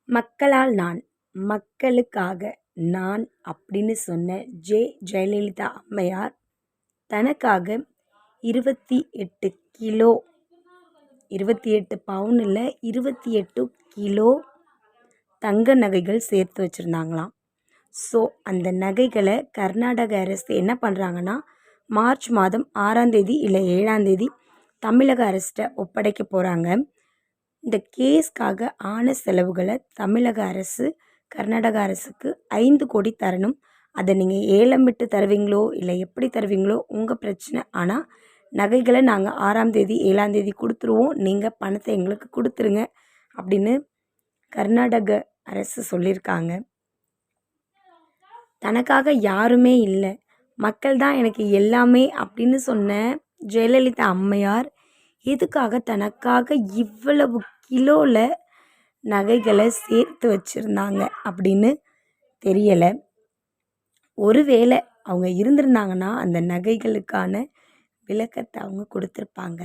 மக்களால் நான், மக்களுக்காக நான் அப்படின்னு சொன்ன ஜெயலலிதா அம்மையார் தனக்காக 28 கிலோ 28 பவுன் இல்லை 28 கிலோ தங்க நகைகள் சேர்த்து வச்சுருந்தாங்களாம். ஸோ அந்த நகைகளை கர்நாடக அரசு என்ன பண்ணுறாங்கன்னா, மார்ச் மாதம் 6ஆம் தேதி இல்லை 7ஆம் தேதி தமிழக அரசிட்ட ஒப்படைக்க போகிறாங்க. இந்த கேஸ்க்காக ஆன செலவுகளை தமிழக அரசு கர்நாடக அரசுக்கு 5 கோடி தரணும். அதை நீங்கள் ஏலம் விட்டு தருவீங்களோ இல்லை எப்படி தருவீங்களோ உங்கள் பிரச்சனை. ஆனால் நகைகளை நாங்கள் 6ஆம் தேதி 7ஆம் தேதி கொடுத்துருவோம், நீங்கள் பணத்தை எங்களுக்கு கொடுத்துருங்க அப்படின்னு கர்நாடக அரசு சொல்லியிருக்காங்க. தனக்காக யாருமே இல்லை, மக்கள் தான் எனக்கு எல்லாமே அப்படின்னு சொன்ன ஜெயலலிதா அம்மையார் எதுக்காக தனக்காக இவ்வளவு கிலோவில் நகைகளை சேர்த்து வச்சுருந்தாங்க அப்படின்னு தெரியலை. ஒருவேளை அவங்க இருந்திருந்தாங்கன்னா அந்த நகைகளுக்கான விளக்கத்தை அவங்க கொடுத்துருப்பாங்க.